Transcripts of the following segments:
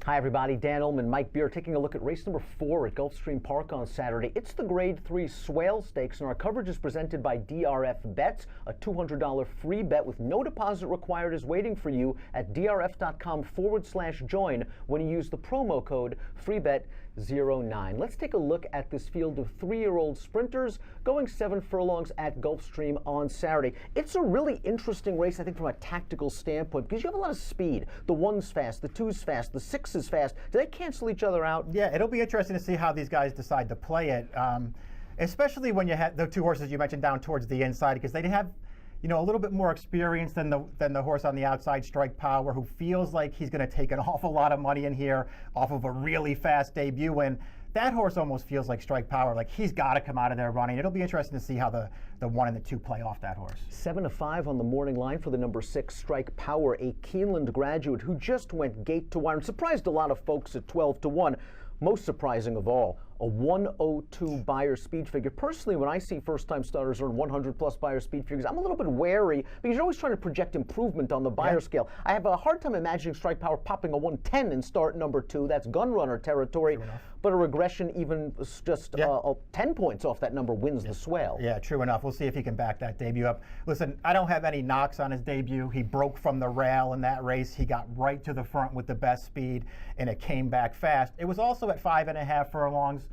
Hi everybody, Dan Illman, Mike Beer, taking a look at race number 4 at Gulfstream Park on Saturday. It's the Grade 3 Swale Stakes, and our coverage is presented by DRF Bets. A $200 free bet with no deposit required is waiting for you at drf.com/join when you use the promo code FREEBET09. Let's take a look at this field of 3-year-old sprinters going 7 furlongs at Gulfstream on Saturday. It's a really interesting race, I think, from a tactical standpoint, because you have a lot of speed. The 1's fast, the 2's fast, the 6 is fast. Do they cancel each other out? Yeah, it'll be interesting to see how these guys decide to play it, especially when you have the 2 horses you mentioned down towards the inside, because they have, you know, a little bit more experience than the horse on the outside, Strike Power, who feels like he's going to take an awful lot of money in here off of a really fast debut win. That horse almost feels like Strike Power, like he's got to come out of there running. It'll be interesting to see how the 1 and the 2 play off that horse. 7-5 on the morning line for the number 6 Strike Power, a Keeneland graduate who just went gate to wire and surprised a lot of folks at 12-1. Most surprising of all, a 102 buyer speed figure. Personally, when I see first-time starters earn 100-plus buyer speed figures, I'm a little bit wary because you're always trying to project improvement on the buyer scale. I have a hard time imagining Strike Power popping a 110 in start number 2. That's gun runner territory. But a regression even just 10 points off that number wins the Swale. Yeah, true enough. We'll see if he can back that debut up. Listen, I don't have any knocks on his debut. He broke from the rail in that race. He got right to the front with the best speed, and it came back fast. It was also at 5.5 furlongs.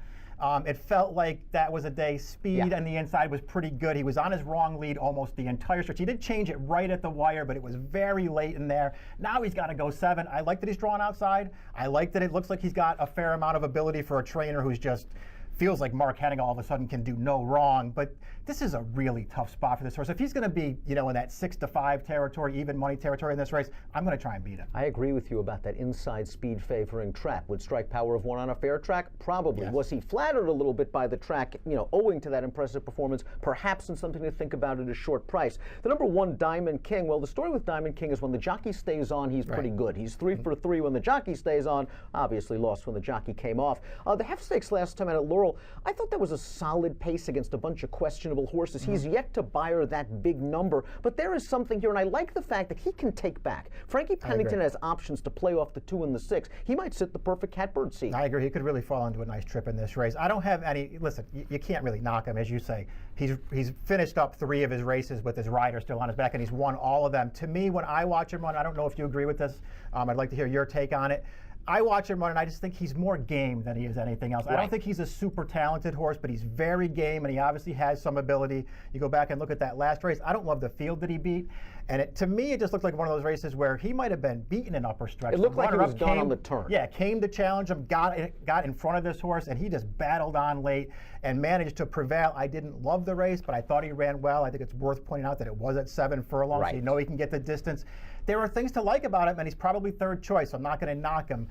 It felt like that was a day. Speed on the inside was pretty good. He was on his wrong lead almost the entire stretch. He did change it right at the wire, but it was very late in there. Now he's got to go 7. I like that he's drawn outside. I like that it looks like he's got a fair amount of ability for a trainer who's just feels like Mark Hennig all of a sudden can do no wrong. But this is a really tough spot for this horse. If he's going to be, you know, in that 6-5 territory, even money territory in this race, I'm going to try and beat him. I agree with you about that inside speed favoring track. Would Strike Power have won on a fair track? Probably. Was he flattered a little bit by the track, you know, owing to that impressive performance? Perhaps, and something to think about at a short price. The number 1, Diamond King. Well, the story with Diamond King is when the jockey stays on, he's pretty good. He's 3 for 3 when the jockey stays on. Obviously lost when the jockey came off. The Heft Stakes last time out at Laurel, I thought that was a solid pace against a bunch of questionable horses. He's yet to buyer that big number, but there is something here, and I like the fact that he can take back. Frankie Pennington has options to play off the 2 and the 6. He might sit the perfect catbird seat. I agree. He could really fall into a nice trip in this race. I don't have any, listen, you can't really knock him, as you say. He's finished up 3 of his races with his rider still on his back, and he's won all of them. To me, when I watch him run, I don't know if you agree with this. I'd like to hear your take on it. I watch him run, and I just think he's more game than he is anything else. I don't think he's a super talented horse, but he's very game, and he obviously has some ability. You go back and look at that last race. I don't love the field that he beat, and to me, it just looked like one of those races where he might have been beaten in upper stretch. It looked like he was done on the turn. Yeah, came to challenge him, got in front of this horse, and he just battled on late and managed to prevail. I didn't love the race, but I thought he ran well. I think it's worth pointing out that it was at 7 furlongs, so you know he can get the distance. There are things to like about him, and he's probably 3rd choice, so I'm not going to knock him.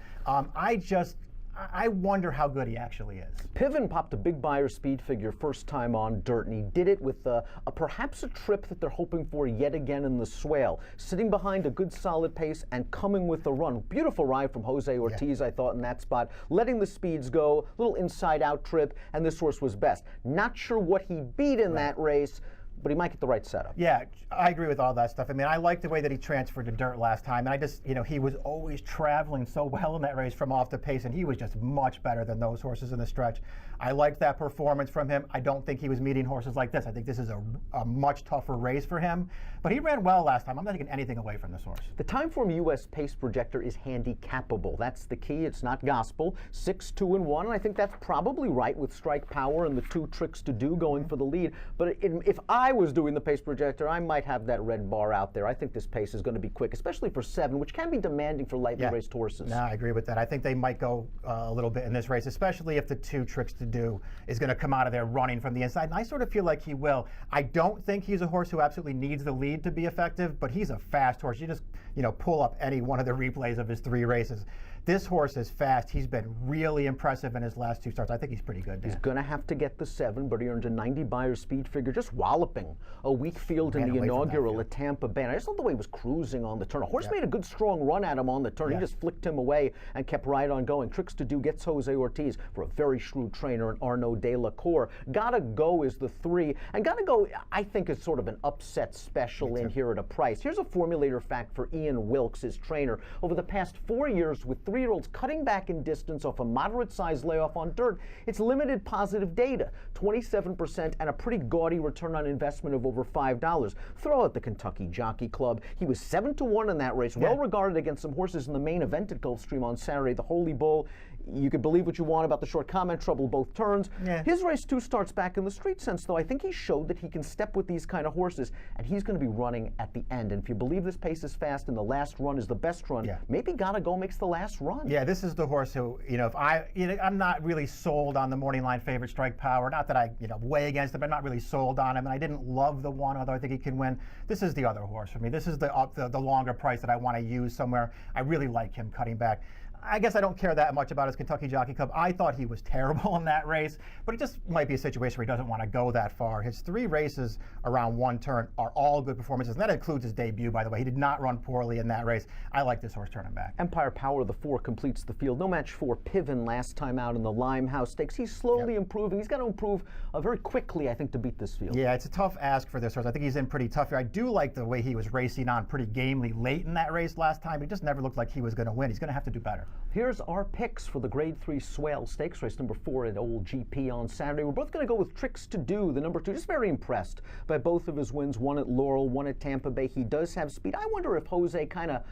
I wonder how good he actually is. Piven popped a big buyer speed figure first time on dirt, and he did it with perhaps a trip that they're hoping for yet again in the Swale. Sitting behind a good solid pace and coming with the run. Beautiful ride from Jose Ortiz, I thought, in that spot. Letting the speeds go, little inside-out trip, and this horse was best. Not sure what he beat in that race, but he might get the right setup. Yeah, I agree with all that stuff. I mean, I like the way that he transferred to dirt last time. And I just, you know, he was always traveling so well in that race from off the pace, and he was just much better than those horses in the stretch. I liked that performance from him. I don't think he was meeting horses like this. I think this is a much tougher race for him. But he ran well last time. I'm not taking anything away from this horse. The Timeform US pace projector is handicapable. That's the key. It's not gospel. 6, 2, and 1. And I think that's probably right with Strike Power and the 2 Tricks to Do going for the lead. But if I was doing the pace projector, I might have that red bar out there. I think this pace is going to be quick, especially for 7, which can be demanding for lightly raced horses. No, I agree with that. I think they might go a little bit in this race, especially if the 2 Tricks to Do is going to come out of there running from the inside. And I sort of feel like he will. I don't think he's a horse who absolutely needs the lead to be effective, but he's a fast horse. You just, you know, pull up any one of the replays of his 3 races. This horse is fast. He's been really impressive in his last 2 starts. I think he's pretty good, Dan. He's going to have to get the 7, but he earned a 90 buyer speed figure, just walloping a weak field in the inaugural at Tampa Bay. I just thought the way he was cruising on the turn. A horse made a good strong run at him on the turn. He just flicked him away and kept right on going. Tricks to Do gets Jose Ortiz for a very shrewd trainer in Arnaud de la Cour. Gotta Go is the 3, and Gotta Go, I think, is sort of an upset special in here at a price. Here's a formulator fact for Ian Wilkes, his trainer. Over the past 4 years, with 3-year-olds cutting back in distance off a moderate-sized layoff on dirt, it's limited positive data, 27% and a pretty gaudy return on investment of over $5. Throw out the Kentucky Jockey Club. He was 7-1 in that race, well regarded against some horses in the main event at Gulfstream on Saturday, the Holy Bull. You could believe what you want about the short comment, trouble both turns. His race 2 starts back in the street sense, though. I think he showed that he can step with these kind of horses, and he's going to be running at the end. And if you believe this pace is fast and the last run is the best run, maybe Gotta Go makes the last run. Yeah, this is the horse who, if I'm not really sold on the morning line favorite Strike Power. Not that I, weigh against him, but I'm not really sold on him. And I didn't love the one, although I think he can win. This is the other horse for me. This is the longer price that I want to use somewhere. I really like him cutting back. I guess I don't care that much about his Kentucky Jockey Club. I thought he was terrible in that race, but it just might be a situation where he doesn't want to go that far. His 3 races around 1 turn are all good performances, and that includes his debut, by the way. He did not run poorly in that race. I like this horse turning back. Empire Power, the 4, completes the field. No match for Piven last time out in the Limehouse Stakes. He's slowly improving. He's got to improve very quickly, I think, to beat this field. Yeah, it's a tough ask for this horse. I think he's in pretty tough here. I do like the way he was racing on pretty gamely late in that race last time. He just never looked like he was going to win. He's going to have to do better. Here's our picks for the Grade 3 Swale Stakes, race number 4 at Old GP on Saturday. We're both going to go with Tricks to Do, the number 2. Just very impressed by both of his wins, one at Laurel, one at Tampa Bay. He does have speed. I wonder if Jose kind of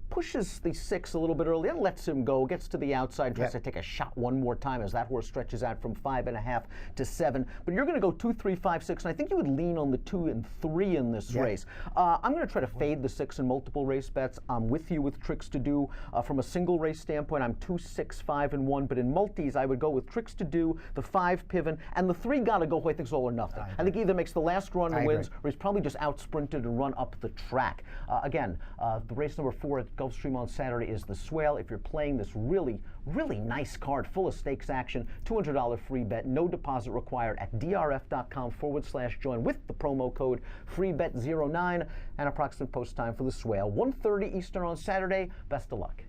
pushes the 6 a little bit early and lets him go, gets to the outside, tries to take a shot one more time as that horse stretches out from 5.5 to 7. But you're going to go 2, 3, 5, 6, and I think you would lean on the 2 and 3 in this race. I'm going to try to fade the 6 in multiple race bets. I'm with you with Tricks to Do. From a single race standpoint, I'm 2, 6, 5, and 1. But in multis, I would go with Tricks to Do, the 5 Piven, and the 3 Gotta Go, who I think is all or nothing. I think either makes the last run and wins, or he's probably just out sprinted and run up the track. Again, the race number 4 at Gulfstream on Saturday is the Swale. If you're playing this really nice card full of stakes action, $200 free bet, no deposit required at drf.com/join with the promo code FREEBET09 and approximate post time for the Swale. 1:30 Eastern on Saturday. Best of luck.